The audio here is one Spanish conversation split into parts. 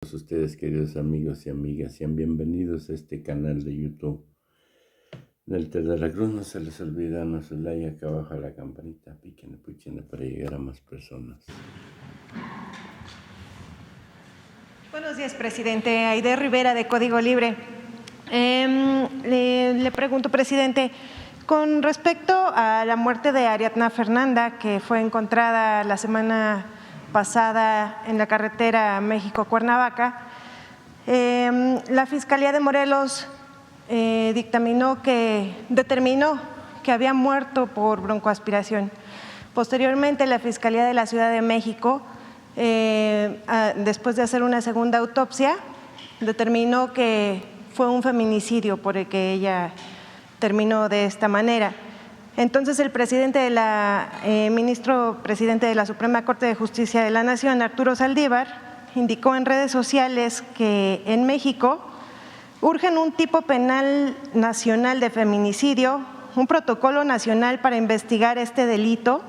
todos ustedes, queridos amigos y amigas. Sean bienvenidos a este canal de YouTube. Del Ter de la Cruz, no se les olvida, no se like, acá abajo la campanita, píquenle, píquenle para llegar a más personas. Buenos días, presidente. Aide Rivera, de Código Libre. Le pregunto, presidente, con respecto a la muerte de Ariadna Fernanda, que fue encontrada la semana pasada en la carretera México-Cuernavaca, la Fiscalía de Morelos determinó que había muerto por broncoaspiración. Posteriormente, la Fiscalía de la Ciudad de México, después de hacer una segunda autopsia, determinó que fue un feminicidio por el que ella terminó de esta manera. Entonces, el ministro presidente de la Suprema Corte de Justicia de la Nación, Arturo Saldívar, indicó en redes sociales que en México urgen un tipo penal nacional de feminicidio, un protocolo nacional para investigar este delito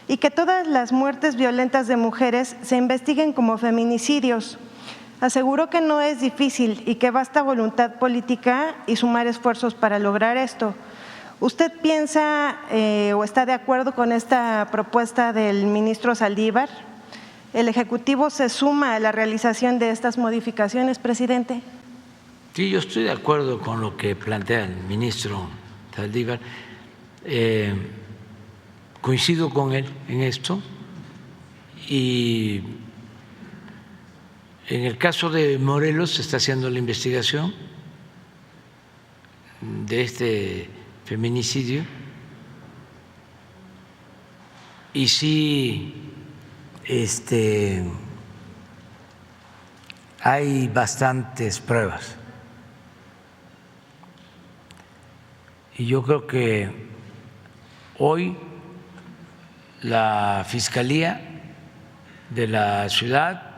y que todas las muertes violentas de mujeres se investiguen como feminicidios. Aseguró que no es difícil y que basta voluntad política y sumar esfuerzos para lograr esto. ¿Usted piensa o está de acuerdo con esta propuesta del ministro Saldívar? ¿El Ejecutivo se suma a la realización de estas modificaciones, presidente? Sí, yo estoy de acuerdo con lo que plantea el ministro Saldívar. Coincido con él en esto y en el caso de Morelos se está haciendo la investigación de este feminicidio y sí hay bastantes pruebas. Y yo creo que hoy la Fiscalía de la ciudad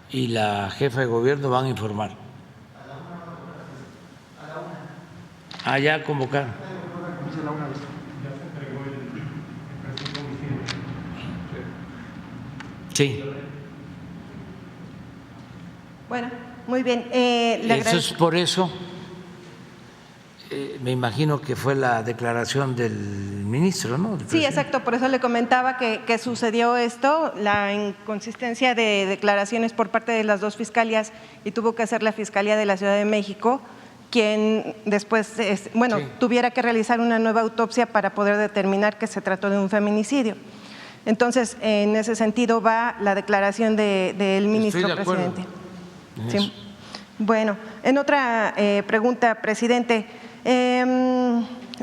y la jefa de gobierno van a informar. Allá convocaron. Sí. Bueno, muy bien. Eso es por eso. Me imagino que fue la declaración del ministro, ¿no? Sí, exacto, por eso le comentaba que sucedió esto, la inconsistencia de declaraciones por parte de las dos fiscalías y tuvo que hacer la Fiscalía de la Ciudad de México quien después, tuviera que realizar una nueva autopsia para poder determinar que se trató de un feminicidio. Entonces, en ese sentido va la declaración del ministro presidente. Sí. Bueno, en otra pregunta, presidente,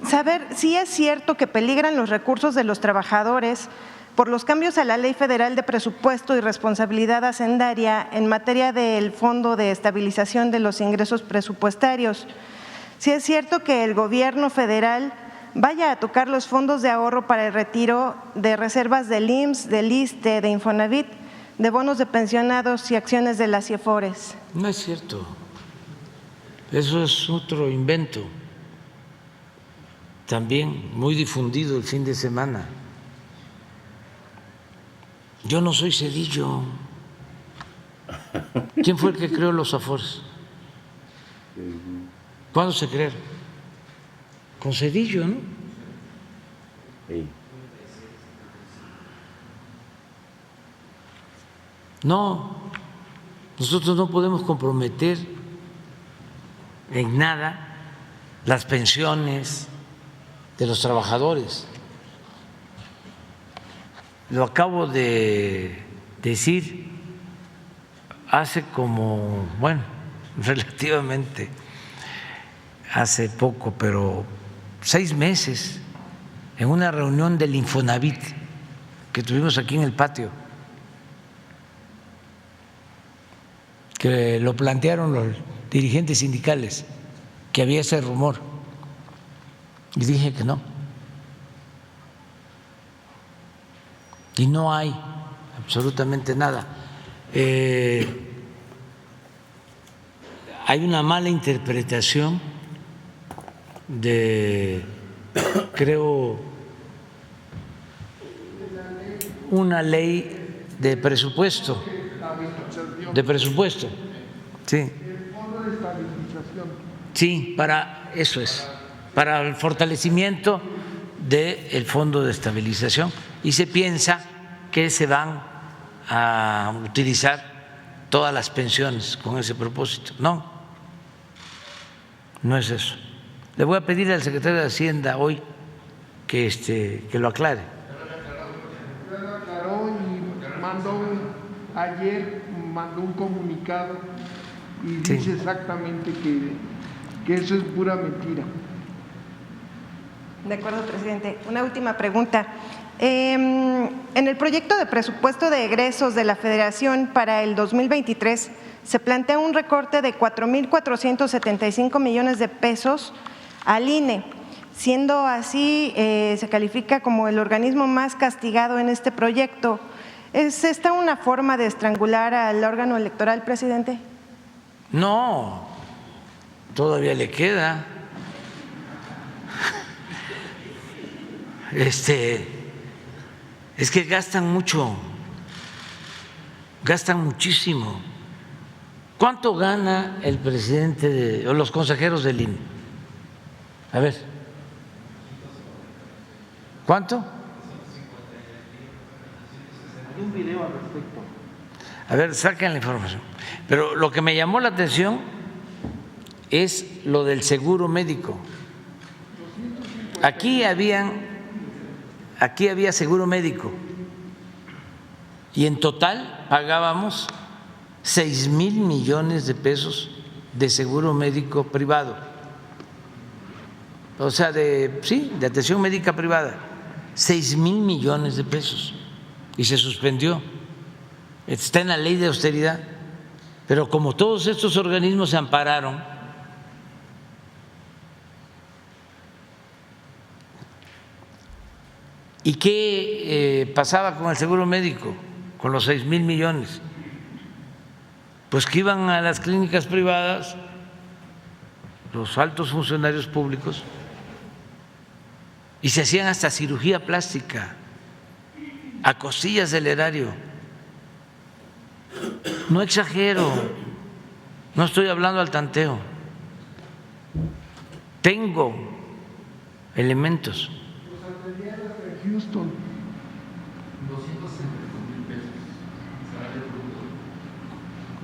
saber si es cierto que peligran los recursos de los trabajadores por los cambios a la Ley Federal de Presupuesto y Responsabilidad Hacendaria en materia del Fondo de Estabilización de los Ingresos Presupuestarios. Si es cierto que el gobierno federal vaya a tocar los fondos de ahorro para el retiro de reservas del IMSS, del ISSSTE, de Infonavit, de bonos de pensionados y acciones de las CIEFORES. No es cierto. Eso es otro invento, también muy difundido el fin de semana. Yo no soy Zedillo. ¿Quién fue el que creó los Afores? ¿Cuándo se crearon? Con Zedillo, ¿no? Sí. No, nosotros no podemos comprometer en nada las pensiones de los trabajadores. Lo acabo de decir hace como, relativamente hace poco, pero 6 meses, en una reunión del Infonavit que tuvimos aquí en el patio, que lo plantearon los dirigentes sindicales, que había ese rumor, y dije que no. Y no hay absolutamente nada. Hay una mala interpretación de, creo, una ley de presupuesto, Sí. El fondo de estabilización. Sí, para eso es, para el fortalecimiento del fondo de estabilización, y se piensa que se van a utilizar todas las pensiones con ese propósito. No, no es eso. Le voy a pedir al secretario de Hacienda hoy que lo aclare. Ya lo aclaró y ayer mandó un comunicado y dice exactamente que eso es pura mentira. De acuerdo, presidente. Una última pregunta. En el proyecto de presupuesto de egresos de la Federación para el 2023 se plantea un recorte de 4.475 millones de pesos al INE. Siendo así, se califica como el organismo más castigado en este proyecto. ¿Es esta una forma de estrangular al órgano electoral, presidente? No, todavía le queda. Es que gastan mucho, gastan muchísimo. ¿Cuánto gana el presidente o los consejeros del INE? A ver, ¿cuánto? Hay un video al respecto. A ver, saquen la información. Pero lo que me llamó la atención es lo del seguro médico. Aquí había seguro médico y en total pagábamos 6,000 millones de pesos de seguro médico privado, o sea, de atención médica privada, 6,000 millones de pesos, y se suspendió. Está en la ley de austeridad, pero como todos estos organismos se ampararon, ¿y qué pasaba con el seguro médico, con los 6,000 millones? Pues que iban a las clínicas privadas los altos funcionarios públicos y se hacían hasta cirugía plástica a costillas del erario. No exagero, no estoy hablando al tanteo. Tengo elementos. Houston.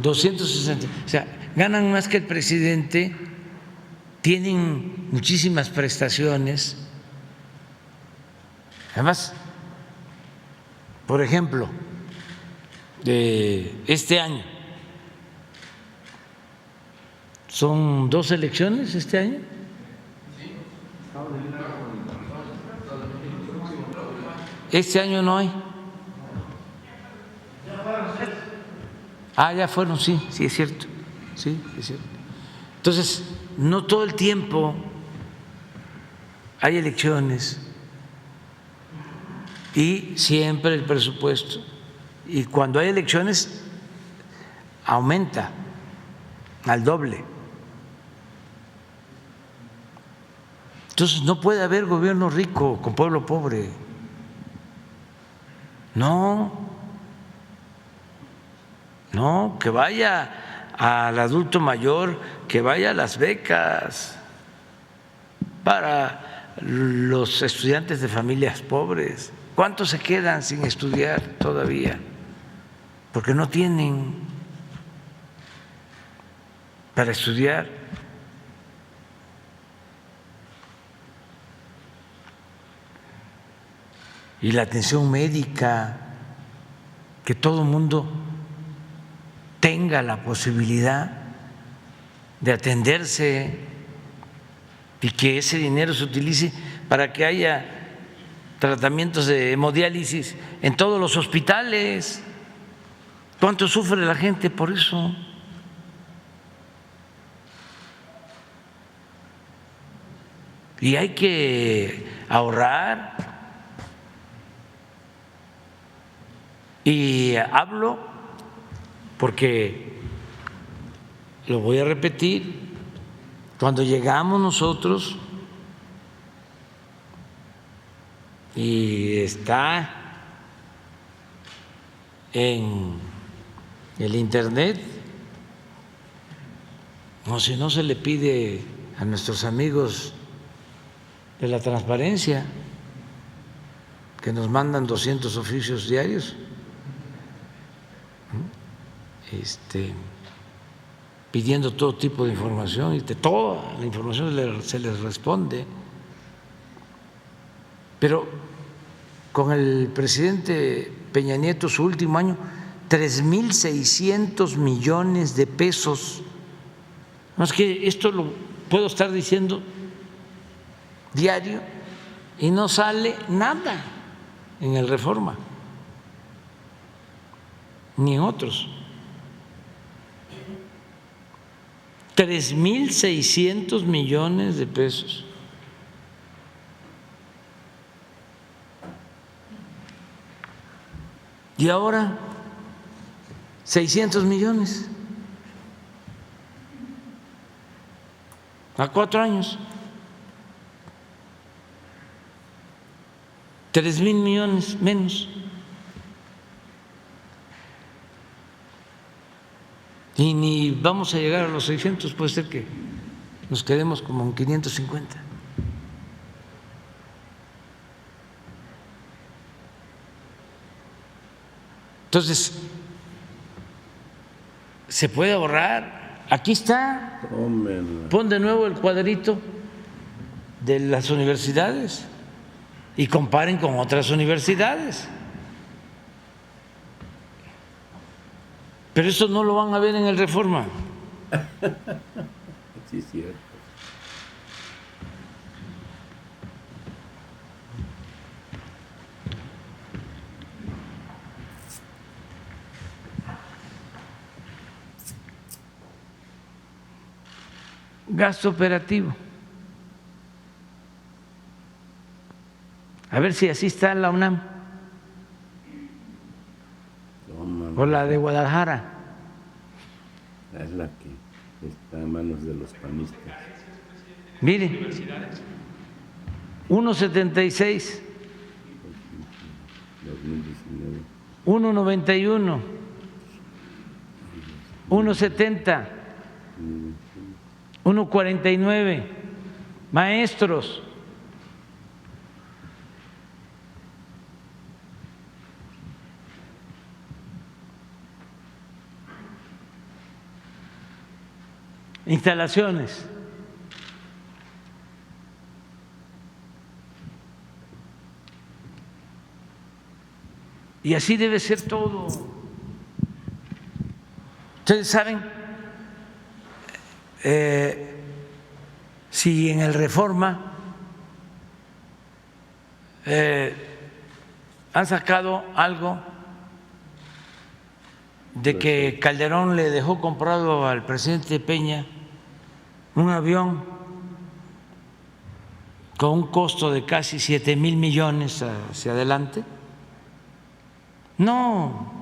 260, o sea, ganan más que el presidente, tienen muchísimas prestaciones. Además, por ejemplo, de este año, son 2 elecciones este año. Este año no hay. Ya fueron, sí, es cierto. Sí, es cierto. Entonces, no todo el tiempo hay elecciones y siempre el presupuesto. Y cuando hay elecciones, aumenta al doble. Entonces, no puede haber gobierno rico con pueblo pobre. No, que vaya al adulto mayor, que vaya a las becas para los estudiantes de familias pobres. ¿Cuántos se quedan sin estudiar todavía? Porque no tienen para estudiar. Y la atención médica, que todo el mundo tenga la posibilidad de atenderse y que ese dinero se utilice para que haya tratamientos de hemodiálisis en todos los hospitales. ¿Cuánto sufre la gente por eso? Y hay que ahorrar. Y hablo porque, lo voy a repetir, cuando llegamos nosotros y está en el internet O si no, se le pide a nuestros amigos de la transparencia que nos mandan 200 oficios diarios, pidiendo todo tipo de información, y de toda la información se les responde. Pero con el presidente Peña Nieto, su último año, 3.600 millones de pesos. No, es que esto lo puedo estar diciendo diario y no sale nada en el Reforma, ni en otros. 3.600 millones de pesos. Y ahora 600 millones a 4 años, 3.000 millones menos. Y ni vamos a llegar a los 600, puede ser que nos quedemos como en 550. Entonces, se puede ahorrar. Aquí está. Tómenla. Pon de nuevo el cuadrito de las universidades y comparen con otras universidades. Pero eso no lo van a ver en el Reforma. Sí, es cierto. Gasto operativo. A ver si así está la UNAM Tómala. o la de Guadalajara. Es la que está en manos de los panistas. Mire, 1.76, 2019. 1.91, 1.70, 1.49. Maestros. Instalaciones. Y así debe ser todo. Ustedes saben, si en el Reforma han sacado algo de que Calderón le dejó comprado al presidente Peña un avión con un costo de casi 7,000 millones hacia adelante. No,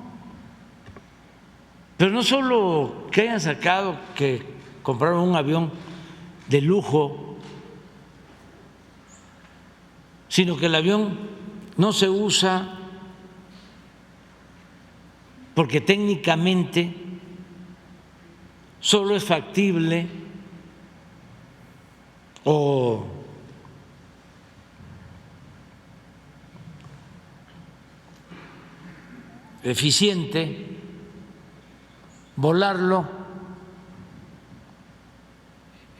pero no solo que hayan sacado que compraron un avión de lujo, sino que el avión no se usa porque técnicamente solo es factible o eficiente volarlo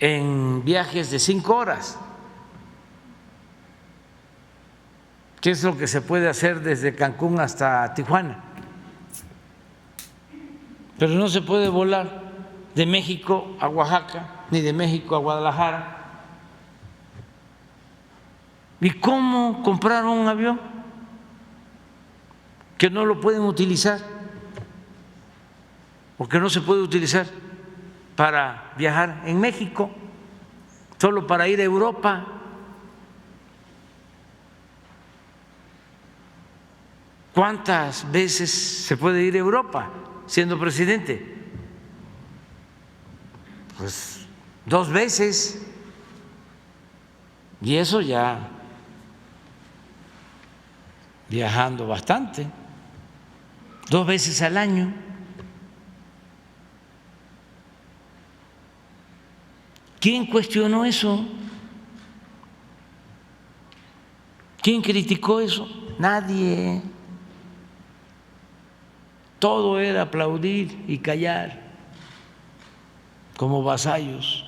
en viajes de 5 horas, que es lo que se puede hacer desde Cancún hasta Tijuana, pero no se puede volar de México a Oaxaca ni de México a Guadalajara. ¿Y cómo compraron un avión que no lo pueden utilizar o que no se puede utilizar para viajar en México, solo para ir a Europa? ¿Cuántas veces se puede ir a Europa siendo presidente? Pues 2 veces, y eso ya viajando bastante, 2 veces al año. ¿Quién cuestionó eso? ¿Quién criticó eso? Nadie. Todo era aplaudir y callar como vasallos.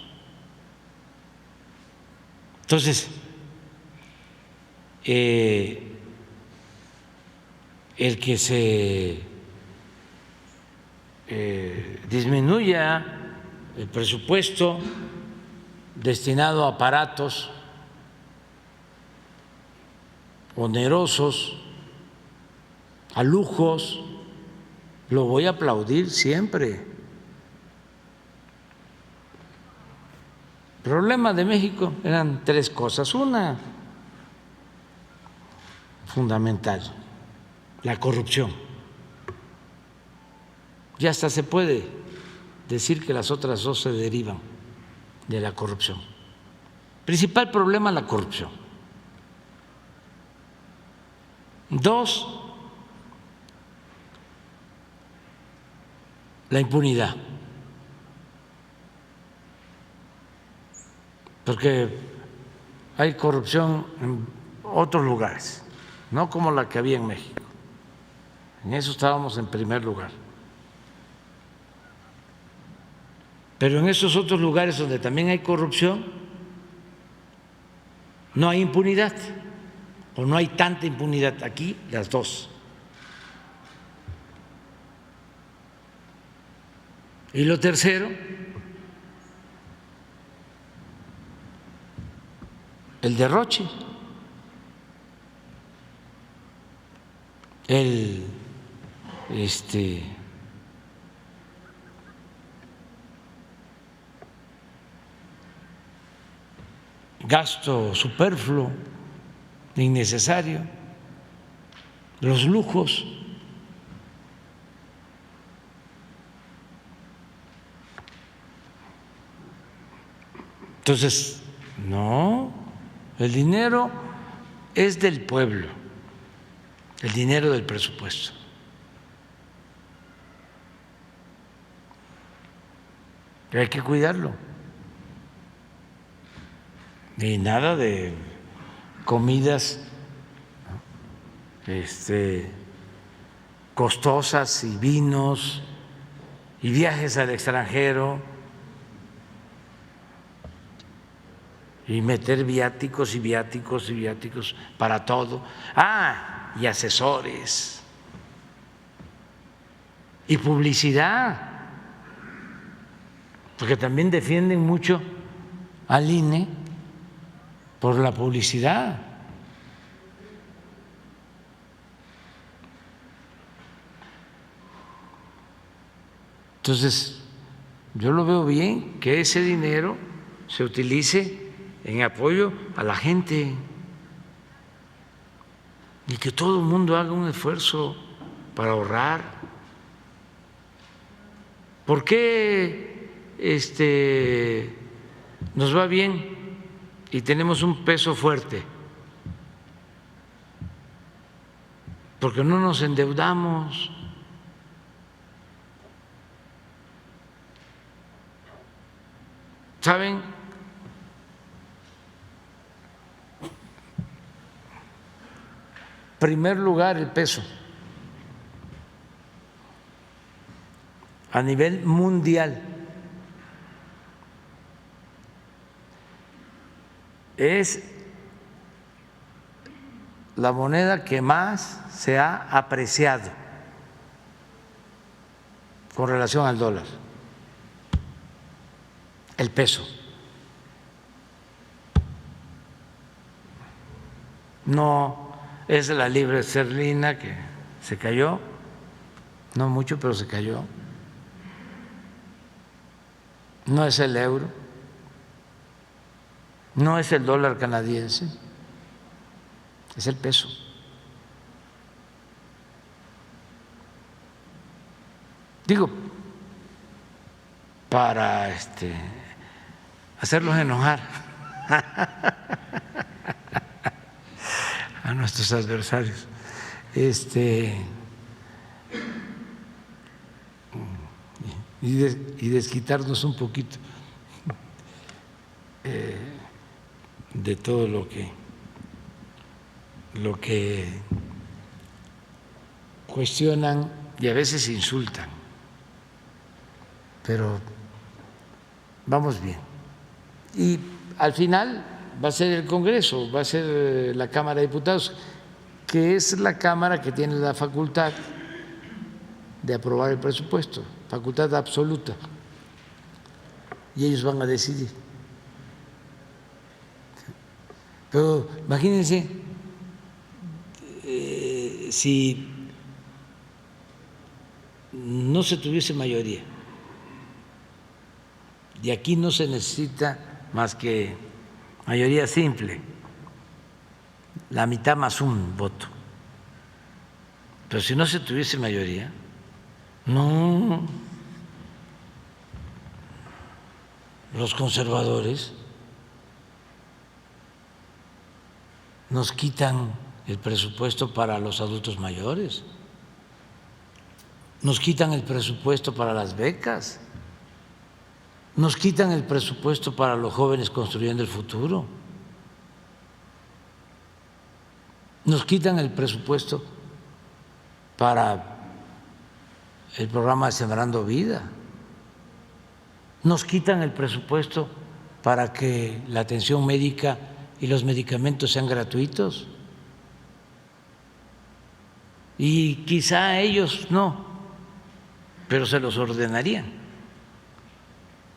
Entonces, el que se disminuya el presupuesto destinado a aparatos onerosos, a lujos, lo voy a aplaudir siempre. El problema de México eran tres cosas. Una, fundamental, la corrupción. Ya hasta se puede decir que las otras dos se derivan de la corrupción. Principal problema, la corrupción. Dos, la impunidad. Porque hay corrupción en otros lugares, no como la que había en México. En eso estábamos en primer lugar. Pero en esos otros lugares donde también hay corrupción, no hay impunidad, o no hay tanta impunidad. Aquí, las dos. Y lo tercero, el derroche, el gasto superfluo, innecesario, los lujos. Entonces, no, el dinero es del pueblo, el dinero del presupuesto. Pero hay que cuidarlo. Y nada de comidas costosas y vinos y viajes al extranjero y meter viáticos y viáticos y viáticos para todo. Ah, y asesores y publicidad, porque también defienden mucho al INE por la publicidad. Entonces, yo lo veo bien que ese dinero se utilice en apoyo a la gente y que todo el mundo haga un esfuerzo para ahorrar. ¿Por qué nos va bien y tenemos un peso fuerte? Porque no nos endeudamos. ¿Saben? Primer lugar, el peso a nivel mundial. Es la moneda que más se ha apreciado con relación al dólar, el peso. No es la libra esterlina, que se cayó, no mucho, pero se cayó. No es el euro, no es el dólar canadiense, es el peso. Digo, para hacerlos enojar a nuestros adversarios, y desquitarnos un poquito. de todo lo que cuestionan y a veces insultan, pero vamos bien. Y al final va a ser el Congreso, va a ser la Cámara de Diputados, que es la Cámara que tiene la facultad de aprobar el presupuesto, facultad absoluta, y ellos van a decidir. Pero imagínense si no se tuviese mayoría, y aquí no se necesita más que mayoría simple, la mitad más un voto, pero si no se tuviese mayoría, no, los conservadores nos quitan el presupuesto para los adultos mayores, nos quitan el presupuesto para las becas, nos quitan el presupuesto para los jóvenes construyendo el futuro, nos quitan el presupuesto para el programa Sembrando Vida, nos quitan el presupuesto para que la atención médica y los medicamentos sean gratuitos. Y quizá ellos no, pero se los ordenarían,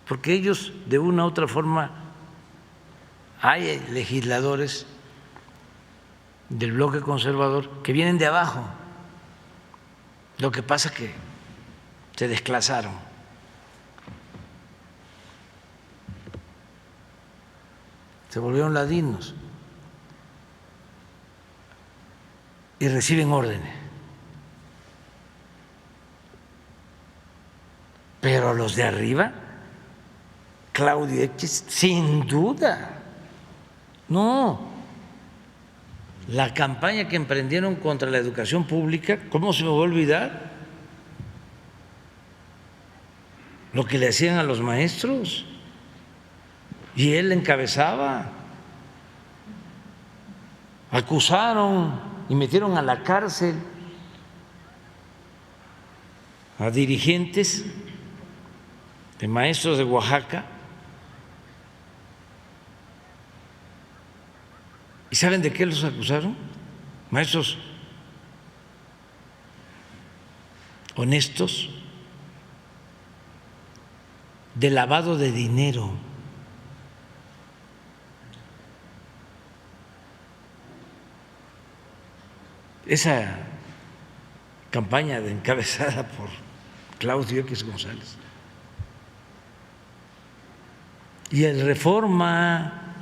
porque ellos de una u otra forma, hay legisladores del bloque conservador que vienen de abajo. Lo que pasa es que se desclasaron. Se volvieron ladinos y reciben órdenes. Pero los de arriba, Claudio X, sin duda, no. La campaña que emprendieron contra la educación pública, ¿cómo se me va a olvidar? Lo que le hacían a los maestros, y él encabezaba. Acusaron y metieron a la cárcel a dirigentes de maestros de Oaxaca. ¿Y saben de qué los acusaron? Maestros honestos, de lavado de dinero. Esa campaña encabezada por Claudio X González y el Reforma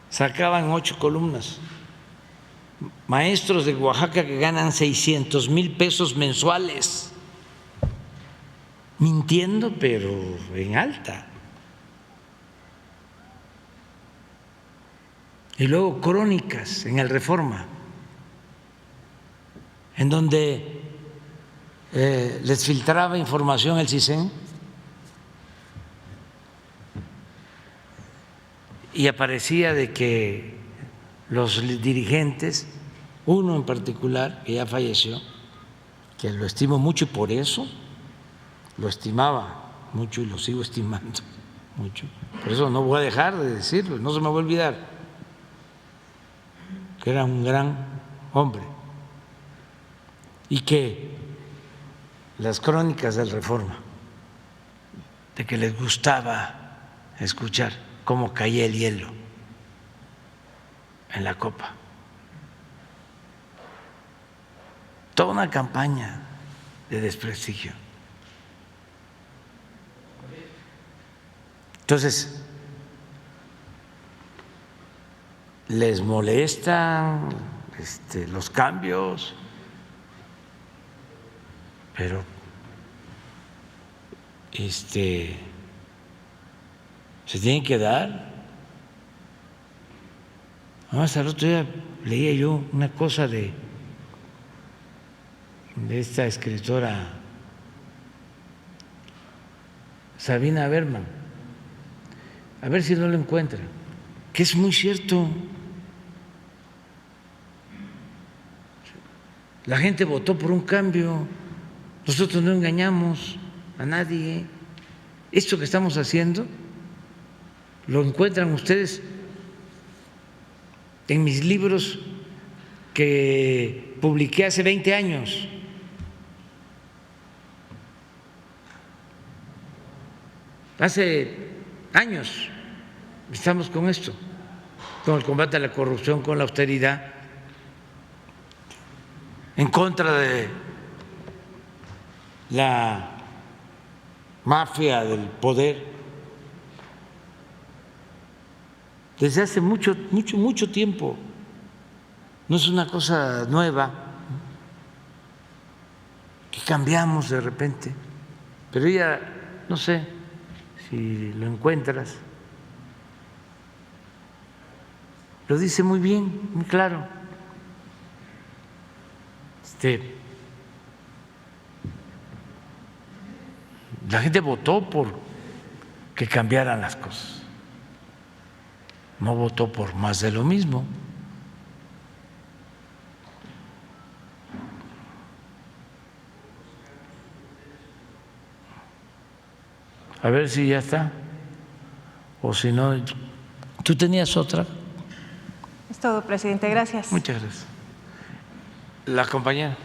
sacaban 8 columnas. Maestros de Oaxaca que ganan 600,000 pesos mensuales, mintiendo pero en alta. Y luego crónicas en el Reforma, en donde les filtraba información el CISEN y aparecía de que los dirigentes, uno en particular que ya falleció, que lo estimo mucho y por eso lo estimaba mucho y lo sigo estimando mucho, por eso no voy a dejar de decirlo, no se me va a olvidar que era un gran hombre, y que las crónicas del Reforma, de que les gustaba escuchar cómo caía el hielo en la copa. Toda una campaña de desprestigio. Entonces, les molestan los cambios, pero se tienen que dar. Además, al otro día leía yo una cosa de esta escritora Sabina Berman, a ver si no lo encuentran, que es muy cierto. La gente votó por un cambio, nosotros no engañamos a nadie. Esto que estamos haciendo lo encuentran ustedes en mis libros que publiqué hace 20 años. Hace años estamos con esto, con el combate a la corrupción, con la austeridad, en contra de la mafia del poder. Desde hace mucho tiempo, no es una cosa nueva que cambiamos de repente, pero ella, no sé si lo encuentras, lo dice muy bien, muy claro. La gente votó por que cambiaran las cosas, no votó por más de lo mismo. A ver si ya está, o si no, tú tenías otra. Es todo, presidente. Gracias. Muchas gracias. La compañera.